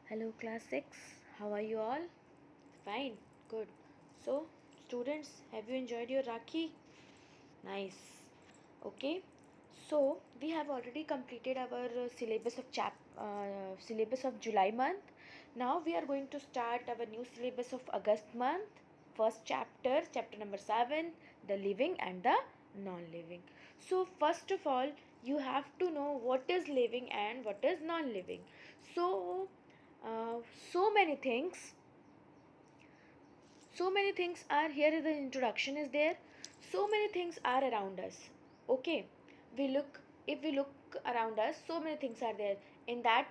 Hello class 6, how are you all? Fine, good. So, students, have you enjoyed your Rakhi? Nice. Okay. So, we have already completed our syllabus of July month. Now we are going to start our new syllabus of August month. First chapter number 7, the living and the non-living. So, first of all, you have to know what is living and what is non-living. So, uh, so many things are here. The introduction is there. So many things are around us. Okay, we look if we look around us, so many things are there. In that,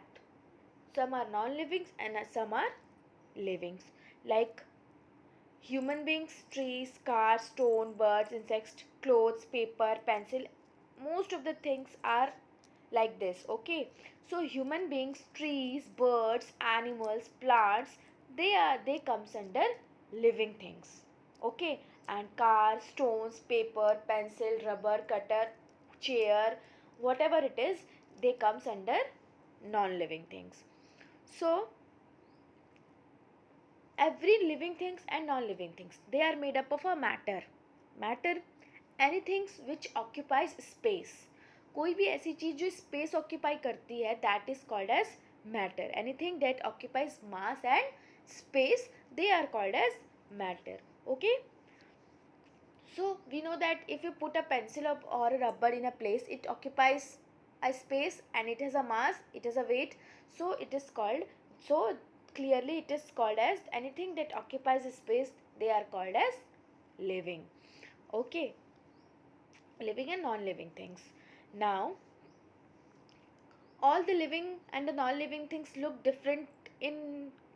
some are non-livings and some are livings, like human beings, trees, cars, stone, birds, insects, clothes, paper, pencil. Most of the things are like this. Okay, so human beings, trees, birds, animals, plants, they comes under living things. Okay, and cars, stones, paper, pencil, rubber, cutter, chair, whatever it is, they comes under non living things. So every living things and non-living things, they are made up of a matter anything which occupies space. कोई भी ऐसी चीज जो space occupy करती है, that is called as matter. Anything that occupies mass and space, they are called as matter. Okay, so we know that if you put a pencil or a rubber in a place, it occupies a space and it has a mass, it has a weight. So it is called, so clearly it is called as anything that occupies a space, they are called as living. Okay, living and non-living things. Now, all the living and the non-living things look different in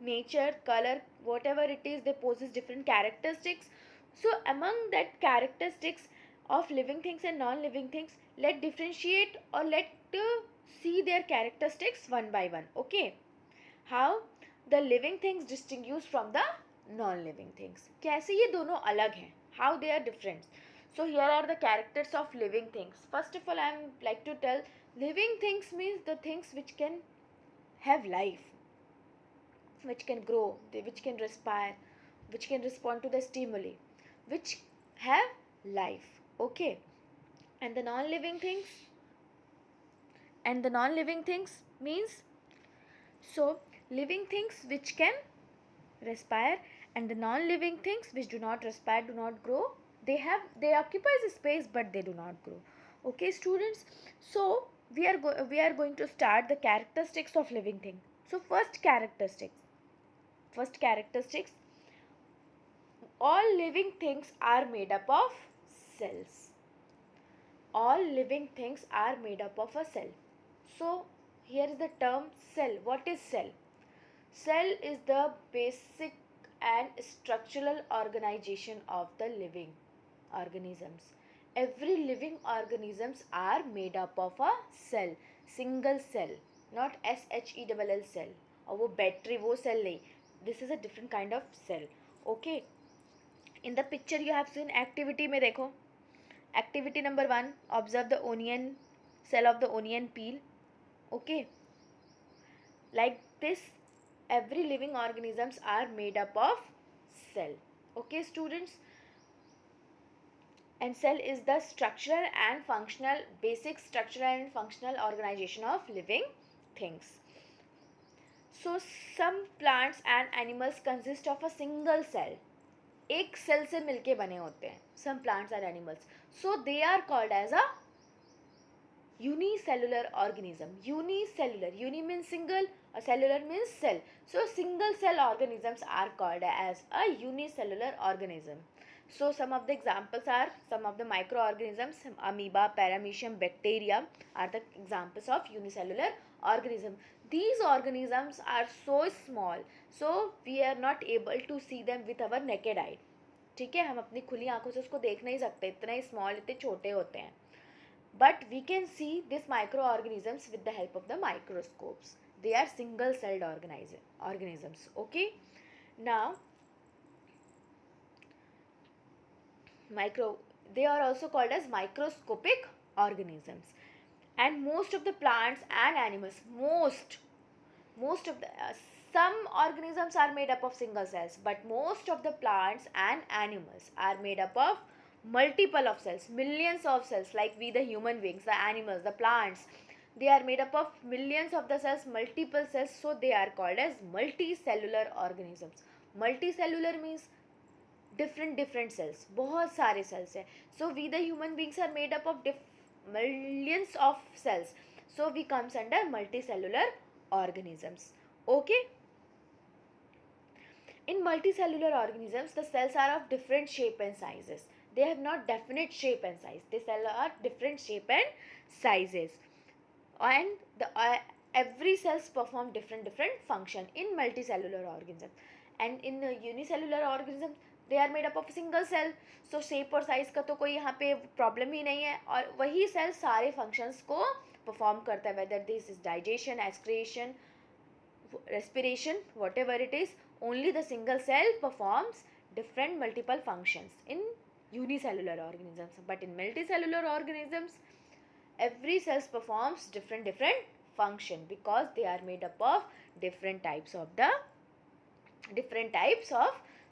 nature, color, whatever it is, they possess different characteristics. So among that characteristics of living things and non-living things, let differentiate or let see their characteristics one by one. Okay, how the living things distinguish from the non-living things. कैसे ये दोनों अलग हैं, how they are different. So here are the characters of living things. First of all, I am like to tell, living things means the things which can have life, which can grow, which can respire, which can respond to the stimuli, which have life. Okay, and the non-living things means, so living things which can respire and the non-living things which do not respire, do not grow, they occupy the space but they do not grow. Okay students, so we are going to start the characteristics of living thing. So first characteristics, all living things are made up of cells. All living things are made up of a cell. So here is the term cell. What is cell? Cell is the basic and structural organization of the living organisms. Every living organisms are made up of a cell, single cell, not SHELL cell. और वो battery वो cell नहीं. This is a different kind of cell. Okay. In the picture you have seen activity में देखो. Activity number 1, observe the onion cell of the onion peel. Okay. Like this, every living organisms are made up of cell. Okay students, and cell is the structural and functional, basic structural and functional organization of living things. So some plants and animals consist of a single cell. एक cell से मिलके बने होते हैं some plants and animals. So they are called as a unicellular organism. Unicellular, uni means single, a cellular means cell. So single cell organisms are called as a unicellular organism. So some of the examples are, some of the microorganisms, amoeba, paramecium, bacteria are the examples of unicellular organism. These organisms are so small, so we are not able to see them with our naked eye. ठीक है, हम अपनी खुली आंखों से उसको देख नहीं सकते, इतने स्मॉल, इतने छोटे होते हैं. But we can see these microorganisms with the help of the microscopes. They are single celled organisms. Okay. Now, they are also called as microscopic organisms. And most of the plants and animals, most of the some organisms are made up of single cells, but most of the plants and animals are made up of multiple of cells, millions of cells, like we the human beings, the animals, the plants, they are made up of millions of the cells, multiple cells, so they are called as multicellular organisms. Multicellular means different cells, बहुत सारे cells है. So we the human beings are made up of millions of cells, so we comes under multicellular organisms. Okay. In multicellular organisms, the cells are of different shape and sizes. They have not definite shape and size. The cells are different shape and sizes, and every cells perform different function in multicellular organism. And in unicellular organism, they are made up of single cell. So shape और size का तो कोई यहाँ पे problem ही नहीं है, और वही सेल सारे फंक्शंस को परफॉर्म करता है, whether this is digestion, excretion, respiration, whatever it is. Only the single cell performs different multiple functions in unicellular organisms, but in multicellular organisms, every cell performs different function, because they are made up of different types of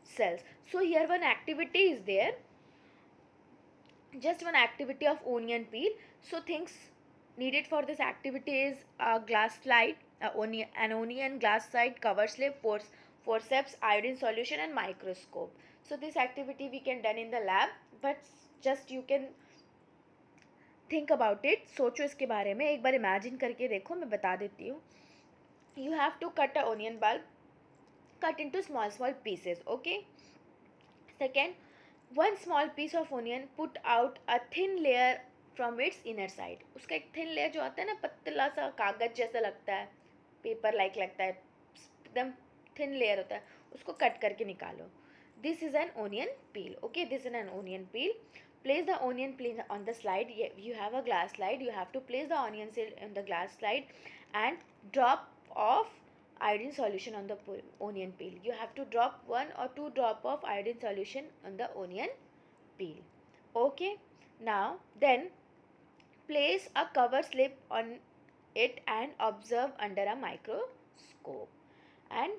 cells. So here one activity is there, just one activity of onion peel. So things needed for this activity is a glass slide, an onion glass slide, cover slip, forceps, iodine solution, and microscope. So this activity we can done in the lab, but just you can think about it. सोचो इसके बारे में, एक बार imagine करके देखो, मैं बता देती हूँ. You have to cut a onion bulb, cut into small pieces. Okay. Second, one small piece of onion, put out a thin layer from its inner side. उसका एक thin layer जो आता है ना, पतला सा कागज जैसा लगता है, पेपर लाइक लगता है, एकदम thin layer होता है, उसको कट करके निकालो. This is an onion peel. Okay, this is an onion peel. Place the onion peel on the slide. You have a glass slide. You have to place the onion peel on the glass slide and drop off iodine solution on the onion peel. You have to drop 1 or 2 drop of iodine solution on the onion peel. Okay. Now then place a cover slip on it and observe under a microscope. And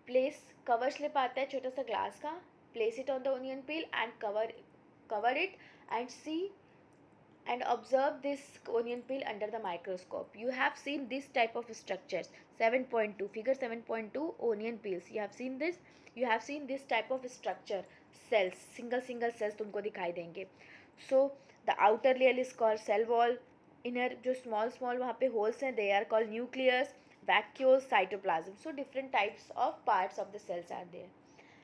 place cover slip आता है छोटा सा glass का, place it on the onion peel and cover it and see and observe this onion peel under the microscope. You have seen this type of structures. 7.2 figure 7.2 onion peels. You have seen this. You have seen this type of structure. Cells, single cells तुमको दिखाई देंगे. So the outer layer is called cell wall. Inner जो small वहाँ पे holes हैं, they are called nucleus, vacuoles, cytoplasm. So different types of parts of the cells are there.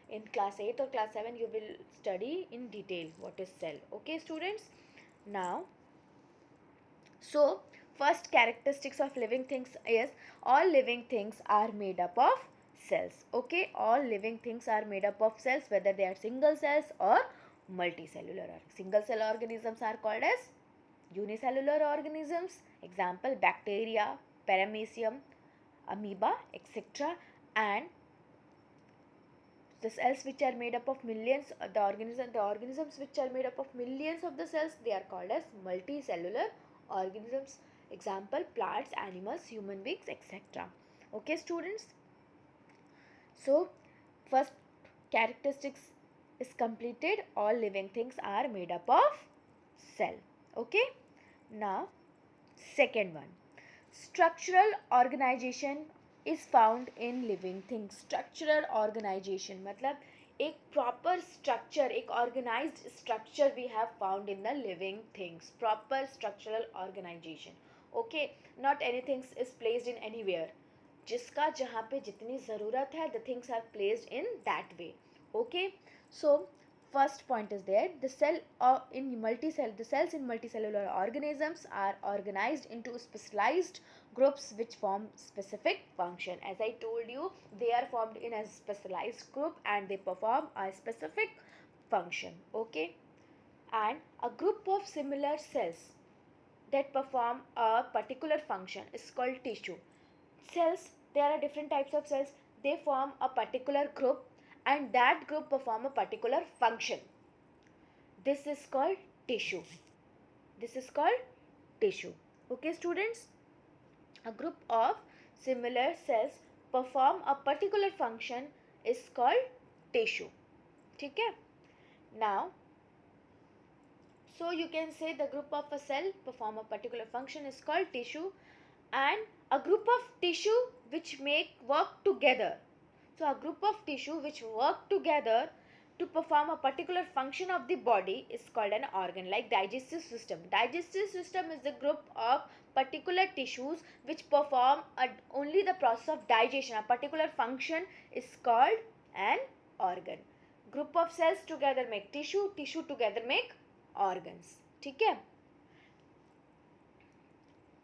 In class 8 or class 7 you will study in detail what is cell. Okay students. Now, so first characteristics of living things is all living things are made up of cells. Okay, all living things are made up of cells, whether they are single cells or multicellular. Single cell organisms are called as unicellular organisms. Example, bacteria, paramecium, amoeba, etc. And the cells which are made up of millions, the organisms which are made up of millions of the cells, they are called as multicellular organisms. Example, plants, animals, human beings, etc. Okay students. So first characteristics is completed. All living things are made up of cell. Okay. Now second one, structural organization is found in living things. Structural organization मतलब एक proper structure, एक organized structure we have found in the living things. Proper structural organization. Okay, not anything is placed in anywhere. जिसका जहाँ पे जितनी ज़रूरत है, the things are placed in that way. Okay, so first point is there, the cells in multicellular organisms are organized into specialized groups which form specific function. As I told you, they are formed in a specialized group and they perform a specific function. Okay, and a group of similar cells that perform a particular function is called tissue. Cells, there are different types of cells, they form a particular group and that group perform a particular function. This is called tissue. This is called tissue. Okay students, a group of similar cells perform a particular function is called tissue. ठीक है? Now, so you can say the group of a cell perform a particular function is called tissue, and a group of tissue which work together. So a group of tissue which work together to perform a particular function of the body is called an organ, like digestive system. Digestive system is the group of particular tissues which perform only the process of digestion. A particular function is called an organ. Group of cells together make tissue, tissue together make organs. ठीक है?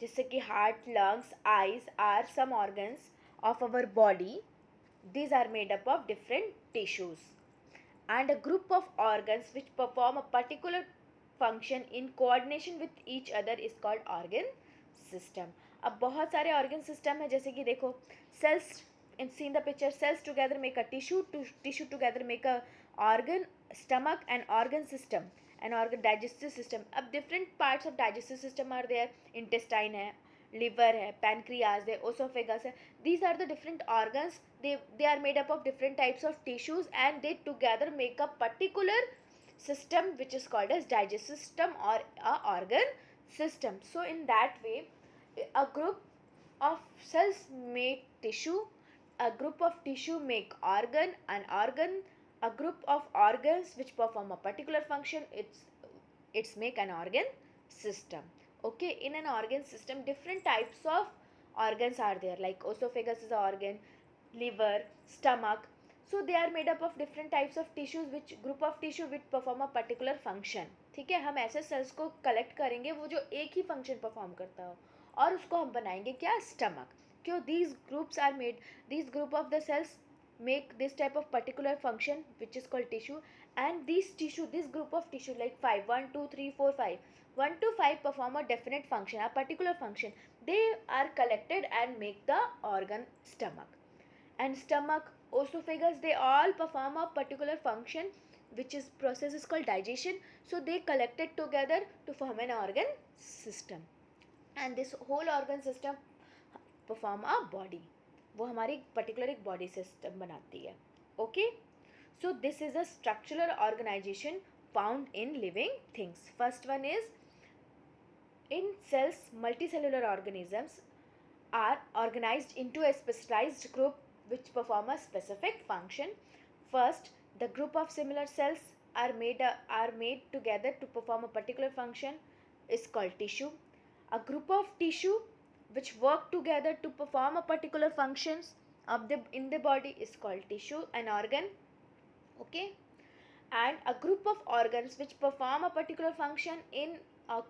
जैसे कि heart, lungs, eyes are some organs of our body. These are made up of different tissues. And a group of organs which perform a particular function in coordination with each other is called organ system. अब बहुत सारे organ system है, जैसे कि देखो cells see in the picture, cells together make a tissue, tissue together make a organ, stomach and organ system, and organ digestive system. अब different parts of digestive system are there, intestine है, liver है, pancreas है, esophagus है. These are the different organs. They are made up of different types of tissues, and they together make a particular system which is called as digestive system or a organ system. So in that way, a group of cells make tissue, a group of tissue make organ, a group of organs which perform a particular function, it's make an organ system. Okay, in an organ system, different types of organs are there, like esophagus is an organ, liver, stomach. So they are made up of different types of tissues, which group of tissue which perform a particular function. ठीक है, हम ऐसे sales को collect करेंगे वो जो एक ही function perform करता हो, और उसको हम बनाएंगे क्या, स्टमक. क्यों? these group of the cells make this type of particular function which is called tissue, and this group of tissue, like 5, 1 2 3 4 5, 1 to 5 perform a definite function, a particular function. They are collected and make the organ stomach. And stomach, esophagus, they all perform a particular function which is process is called digestion. So they collected together to form an organ system, and this whole organ system perform a body. वो हमारी particular एक body system बनाती है. Okay, so this is a structural organization found in living things. First one is, in cells, multicellular organisms are organized into a specialized group which perform a specific function. First, the group of similar cells are made together to perform a particular function is called tissue. A group of tissue which work together to perform a particular functions in the body is called tissue, an organ. Okay, and a group of organs which perform a particular function in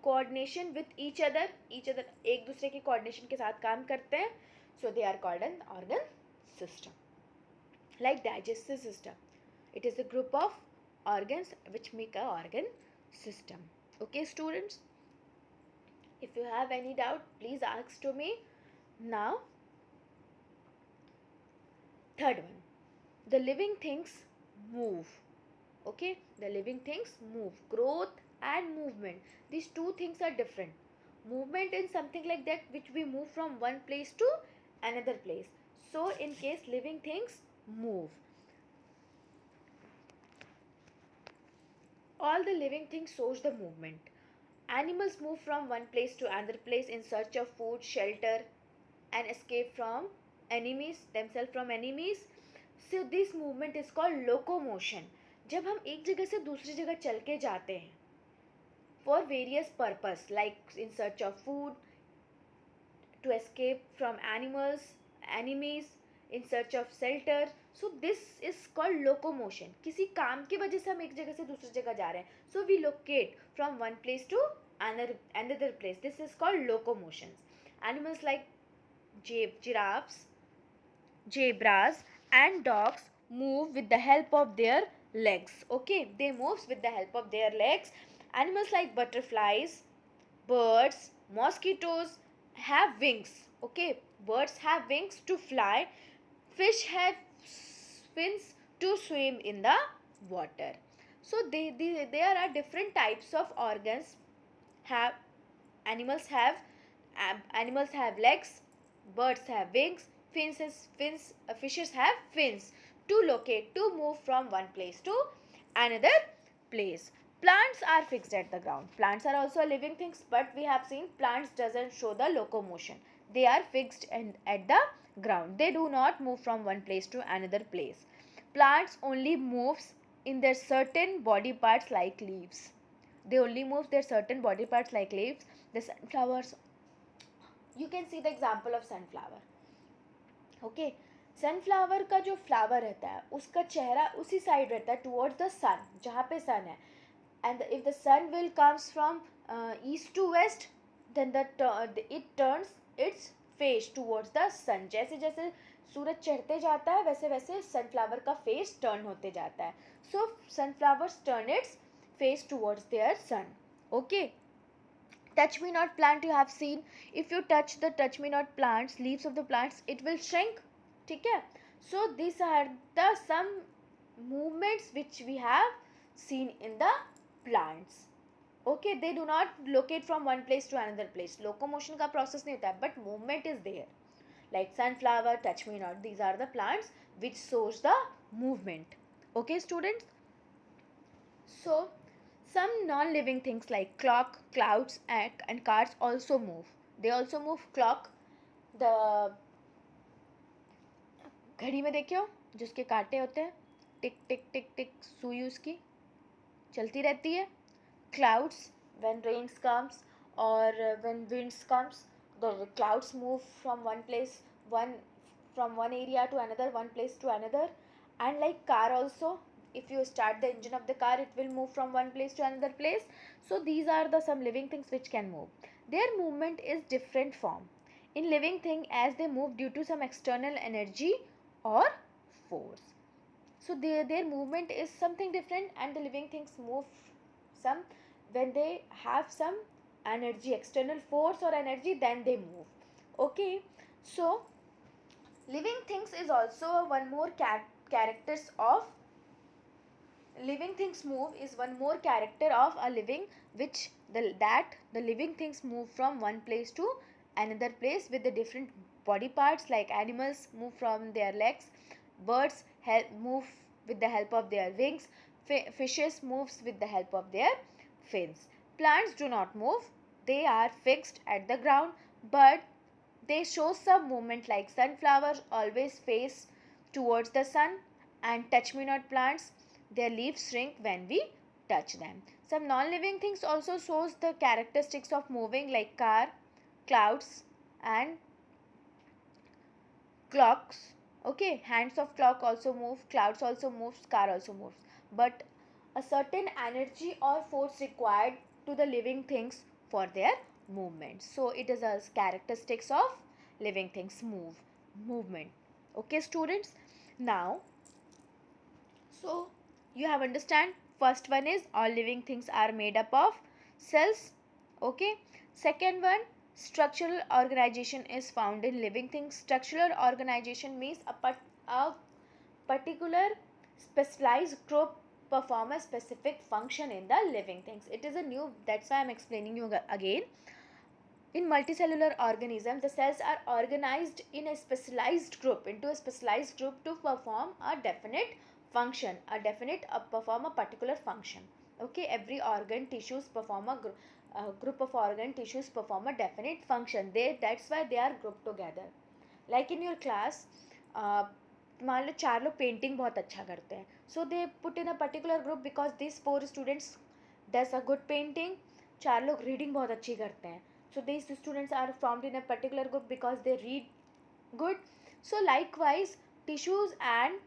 coordination with each other एक दूसरे की coordination के साथ काम करते हैं, so they are called an organ system. Like digestive system, it is a group of organs which make a organ system. Okay students, if you have any doubt, please ask to me. Now, third one, the living things move. Okay, the living things move. Growth and movement, these two things are different. Movement is something like that which we move from one place to another place. So in case living things move, all the living things shows the movement. Animals move from one place to another place in search of food, shelter, and escape from themselves from enemies. So this movement is called locomotion. जब हम एक जगह से दूसरी जगह चल के जाते हैं for various purpose, like in search of food, to escape from enemies, in search of shelter. So this is called locomotion. किसी काम की वजह से हम एक जगह से दूसरी जगह जा रहे हैं, so we locate from one place to another place. This is called locomotions. Animals like giraffes, zebras and dogs move with the help of their legs. Okay, they move with the help of their legs. Animals like butterflies, birds, mosquitoes have wings. Okay, birds have wings to fly. Fish have fins to swim in the water. So there are different types of organs. Animals have legs, Birds have wings. Fishes have fins to locate, to move from one place to another place. Plants are fixed at the ground. Plants are also living things, but we have seen plants doesn't show the locomotion. They are fixed at the ground. They do not move from one place to another place. Plants only moves in their certain body parts like leaves. They only move their certain body parts like leaves. The sunflowers, you can see the example of sunflower. Okay, sunflower का जो flower रहता है उसका चेहरा उसी side रहता है towards the सन, जहाँ पे सन है. And if the sun will comes from east to west, then it turns its face towards the sun. जैसे जैसे सूरज चढ़ते जाता है वैसे वैसे सनफ्लावर का फेस टर्न होते जाता है. So sunflowers turn its face towards their sun. Okay, touch me not plant, you have seen, if you touch the touch me not plants, leaves of the plants, it will shrink. ठीक है. So these are the some movements which we have seen in the plants. Okay, they do not locate from one place to another place. Locomotion का process नहीं होता है, but movement is there. Like sunflower, touch me not, these are the plants which shows the movement. Okay students, so some non-living things like clock, clouds, and cars also move. They also move. Clock, the घड़ी में देखियो जिसके कांटे होते हैं, टिक टिक टिक टिक सुई उसकी चलती रहती है. Clouds, when rains comes or when winds comes, the clouds move from one place, from one area to another, one place to another. And like car also, if you start the engine of the car, it will move from one place to another place. So these are the some living things which can move. Their movement is different form in living thing as they move due to some external energy or force. So their movement is something different, and the living things move some when they have some energy, external force or energy, then they move. Okay, so living things is also one more characters of living things move is one more character of a living, which the living things move from one place to another place with the different body parts. Like animals move from their legs, birds move with the help of their wings, fishes moves with the help of their fins. Plants do not move, they are fixed at the ground, but they show some movement. Like sunflowers always face towards the sun, and touch me not plants, their leaves shrink when we touch them. Some non-living things also shows the characteristics of moving, like car, clouds, and clocks. Okay, hands of clock also move, clouds also moves, car also moves. But a certain energy or force required to the living things for their movement. So it is a characteristics of living things movement. Okay students, now so you have understand. First one is all living things are made up of cells. Okay, second one, structural organization is found in living things. Structural organization means a particular specialized group perform a specific function in the living things. It is a new, that's why I am explaining you again. In multicellular organism, the cells are organized in a specialized group, into a specialized group to perform a definite function, perform a particular function. Okay, every organ tissues perform a group of organ tissues perform a definite function. That's why they are grouped together. Like in your class, मान लो 4 लोग painting बहुत अच्छा करते हैं, so they put in a particular group because this 4 students does a good painting. 4 लोग reading बहुत अच्छी करते हैं, so these students are formed in a particular group because they read good. So likewise tissues and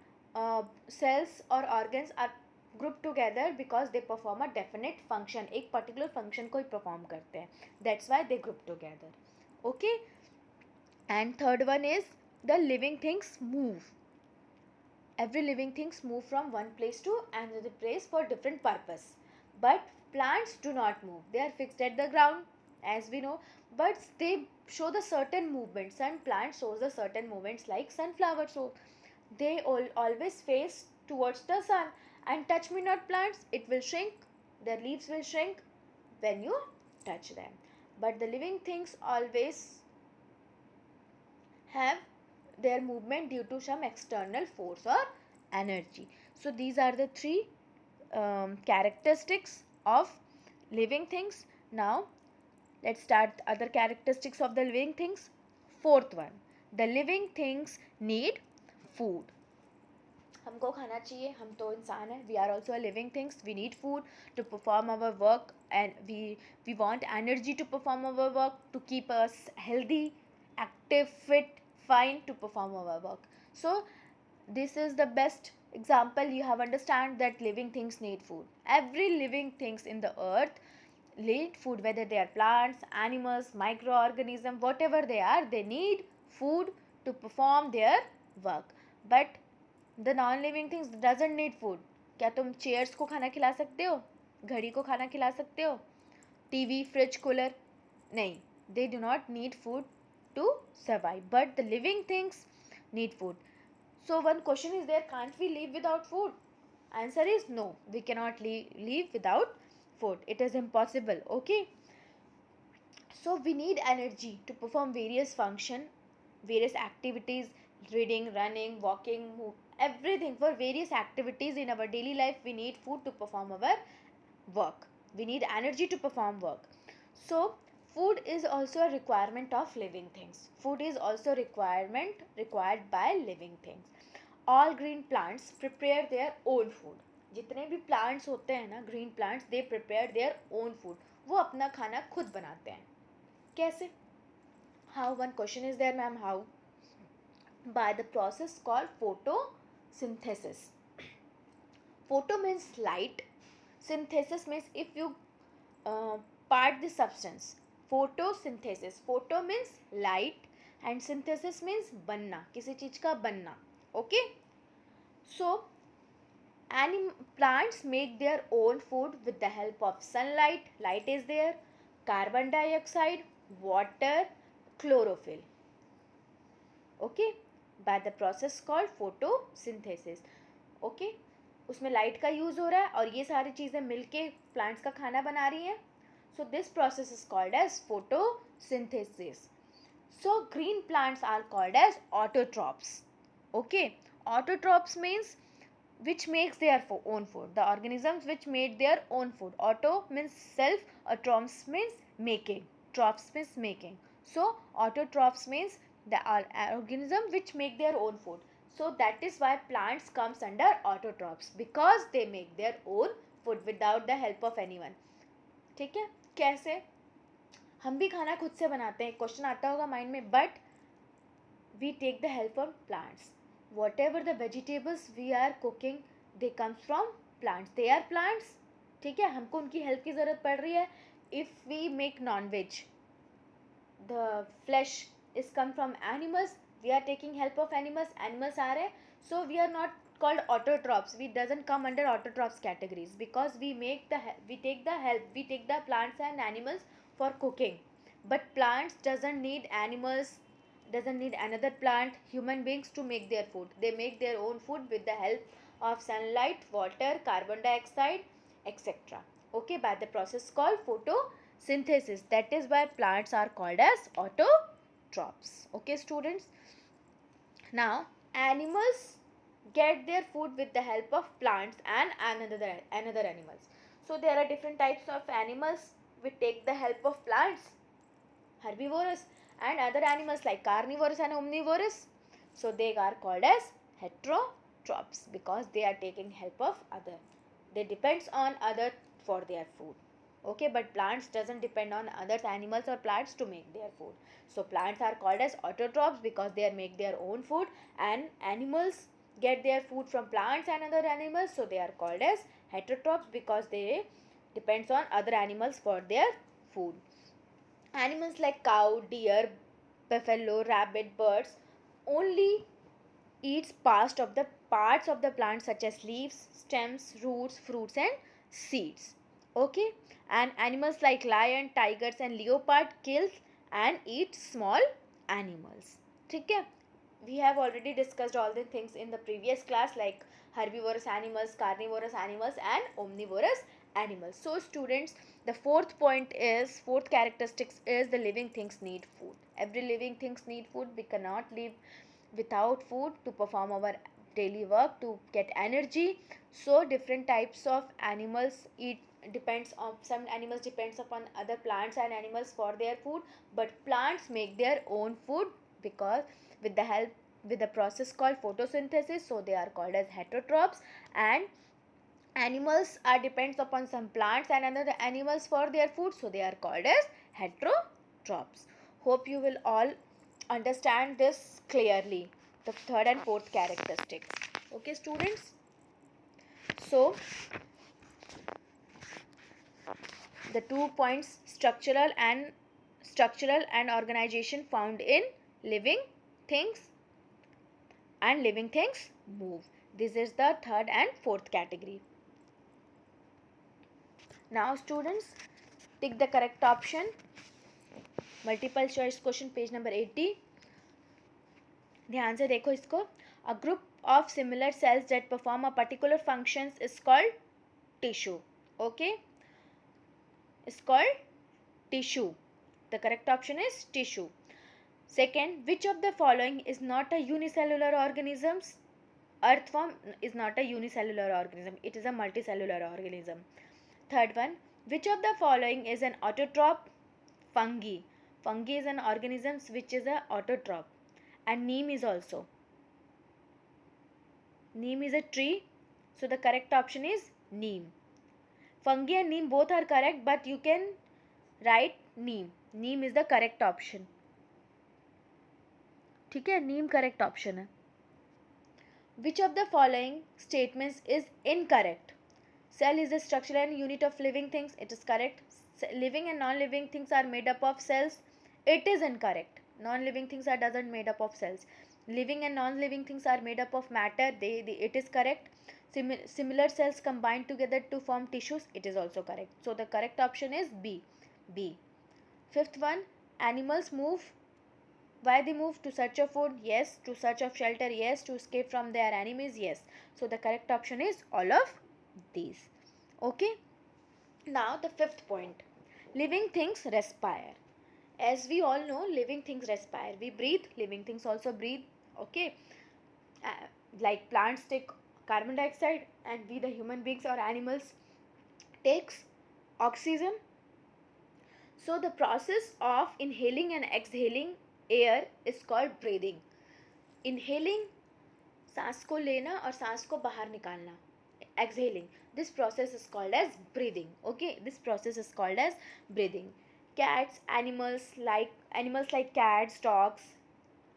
cells or organs are grouped together because they perform a definite function. एक particular function को ही perform करते हैं, that's why they group together. Okay, and third one is the living things move. Every living things move from one place to another place for different purpose, but plants do not move, they are fixed at the ground as we know, but they show the certain movements, and plants shows the certain movements. Like sunflower, so they always face towards the sun. And touch me not plants, it will shrink, their leaves will shrink when you touch them. But the living things always have their movement due to some external force or energy. So these are the three characteristics of living things. Now let's start other characteristics of the living things. Fourth one, the living things need food. हमको खाना चाहिए, हम तो इंसान हैं, we are also a living things, we need food to perform our work and we want energy to perform our work, to keep us healthy, active, fit, fine to perform our work. So this is the best example. You have understand that living things need food. Every living things in the earth need food, whether they are plants, animals, microorganism, whatever they are, they need food to perform their work. But the non living things doesn't need food. क्या तुम chairs को खाना खिला सकते हो, घड़ी को खाना खिला सकते हो, टीवी, फ्रिज, कूलर? नहीं, they do not need food to survive, but the living things need food. So one question is there, can't we live without food? Answer is no, we cannot live without food. It is impossible. Okay, so we need energy to perform various function, various activities, reading, running, walking, everything. For various activities in our daily life we need food to perform our work. We need energy to perform work. So food is also a requirement of living things. Food is also required by living things. All green plants prepare their own food. जितने भी plants होते हैं ना, green plants, they prepare their own food. वो अपना खाना खुद बनाते हैं. कैसे? How? One question is there, ma'am. How? By the process called photosynthesis. Photo means light. Synthesis means if you part the substance. Photosynthesis. Photo means light and synthesis means बनना, किसी चीज का बनना. Okay? So plants make their own food with the help of sunlight. Light is there, carbon dioxide, water, chlorophyll. Okay? By the process called photosynthesis. Okay? उसमें light का use हो रहा है और ये सारी चीज़ें मिलके प्लांट्स का खाना बना रही हैं. So this process is called as photosynthesis. So green plants are called as autotrophs. Okay, autotrophs means which makes their own food. The organisms which made their own food. Auto means self, trophs means making. Trophs means making. So autotrophs means the organism which make their own food. So that is why plants comes under autotrophs, because they make their own food without the help of anyone. ठीक है? कैसे? हम भी खाना खुद से बनाते हैं. क्वेश्चन आता होगा माइंड में, but we take the help from plants. Whatever the vegetables we are cooking, they comes from plants. They are plants. ठीक है, हमको उनकी हेल्प की ज़रूरत पड़ रही है. If we make non veg, the flesh is come from animals, we are taking help of animals are hai. So we are not called autotrophs. We doesn't come under autotrophs categories, because we take the plants and animals for cooking. But plants doesn't need animals, doesn't need another plant, human beings to make their food. They make their own food with the help of sunlight, water, carbon dioxide, etc. Okay, by the process called photosynthesis. That is why plants are called as autotrophs. Okay, students. Now animals get their food with the help of plants and another animals. So there are different types of animals which take the help of plants, herbivorous, and other animals like carnivorous and omnivorous. So they are called as heterotrophs because they are taking help of other. They depends on other for their food. Okay, but plants doesn't depend on other animals or plants to make their food. So plants are called as autotrophs because they make their own food, and animals get their food from plants and other animals, so they are called as heterotrophs because they depends on other animals for their food. Animals like cow, deer, buffalo, rabbit, birds only eats parts of the plant such as leaves, stems, roots, fruits and seeds. Okay, and animals like lion, tigers and leopard kills and eat small animals. ठीक है? We have already discussed all the things in the previous class, like herbivorous animals, carnivorous animals and omnivorous animals. So students, the fourth characteristics is the living things need food. Every living things need food. We cannot live without food to perform our daily work, to get energy. So different types of animals eat, depends on, some animals depends upon other plants and animals for their food, but plants make their own food because with the help, with the process called photosynthesis, so they are called as heterotrophs. And animals are depends upon some plants and other animals for their food, so they are called as heterotrophs. Hope you will all understand this clearly, the third and fourth characteristics. Okay students, so the 2 points, structural and organization found in living things, and living things move. This is the third and fourth category. Now students, tick the correct option. Multiple choice question page number 80. ध्यान से देखो इसको. A group of similar cells that perform a particular functions is called tissue. Okay, is called tissue. The correct option is tissue. Second, which of the following is not a unicellular organism? Earthworm is not a unicellular organism, it is a multicellular organism. Third one, which of the following is an autotroph? Fungi. Fungi is an organism which is a autotroph. And neem is also. Neem is a tree, so the correct option is neem. Fungi and neem both are correct, but you can write neem. Neem is the correct option. ठीक है, neem correct option है. Which of the following statements is incorrect? Cell is the structural and unit of living things. It is correct. Living and non-living things are made up of cells. It is incorrect. Non-living things are doesn't made up of cells. Living and non-living things are made up of matter. It is correct. Similar cells combine together to form tissues. It is also correct. So the correct option is B. B. Fifth one, animals move. Why they move? To search of food? Yes. To search of shelter? Yes. To escape from their enemies? Yes. So the correct option is all of these. Okay. Now the fifth point. Living things respire. As we all know, living things respire. We breathe. Living things also breathe. Okay. Like plants take carbon dioxide, and we the human beings or animals takes oxygen. So the process of inhaling and exhaling air is called breathing. Inhaling, सांस को लेना और सांस को बाहर निकालना. Exhaling, this process is called as breathing. Okay, this process is called as breathing. Cats, animals like cats, dogs,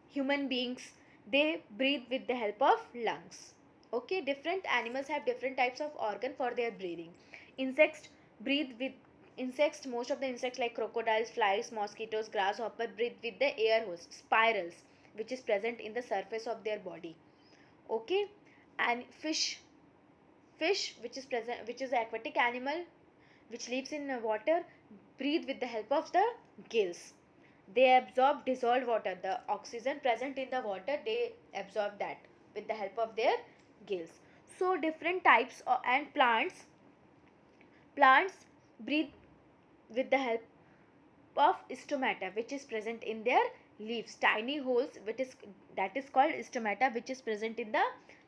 human beings, they breathe with the help of lungs. Okay, different animals have different types of organ for their breathing. Insects breathe with most of the insects like crocodiles, flies, mosquitoes, grasshopper breathe with the air hose, spirals, which is present in the surface of their body. Okay, and fish, which is an aquatic animal which lives in water, breathe with the help of the gills. They absorb dissolved water, the oxygen present in the water, they absorb that with the help of their gills. So different types and plants breathe with the help of stomata, which is present in their leaves, tiny holes, that is called stomata, which is present in the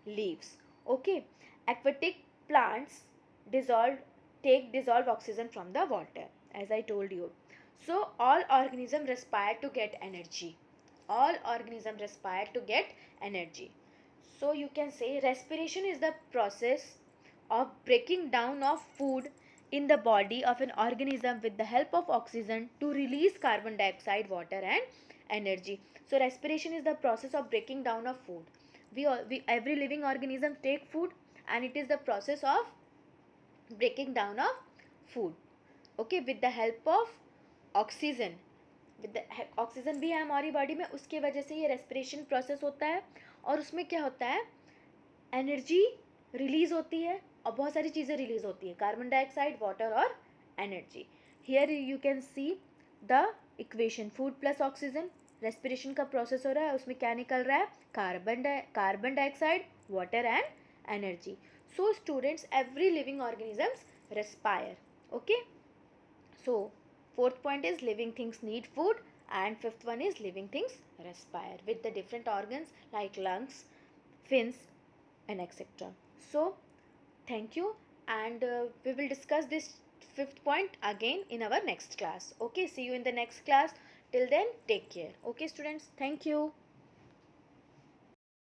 leaves. Okay, aquatic plants take dissolved oxygen from the water, as I told you. So all organisms respire to get energy. All organisms respire to get energy. So you can say respiration is the process of breaking down of food in the body of an organism with the help of oxygen to release carbon dioxide, water and energy. So respiration is the process of breaking down of food. Every living organism take food, and it is the process of breaking down of food. Okay, with the help of oxygen. with the oxygen भी है हमारी body में, उसके वजह से ये respiration process होता है, और उसमें क्या होता है, एनर्जी रिलीज होती है और बहुत सारी चीज़ें रिलीज होती है, कार्बन डाइऑक्साइड, वाटर और energy. Here you can see the equation, food plus oxygen, respiration का प्रोसेस हो रहा है, उसमें क्या निकल रहा है, carbon dioxide, water and energy. So students, every living organisms respire. Okay, so fourth point is living things need food, and fifth one is living things respire with the different organs like lungs, fins, and etc. So thank you, and we will discuss this fifth point again in our next class. Okay, see you in the next class. Till then, take care. Okay, students, thank you.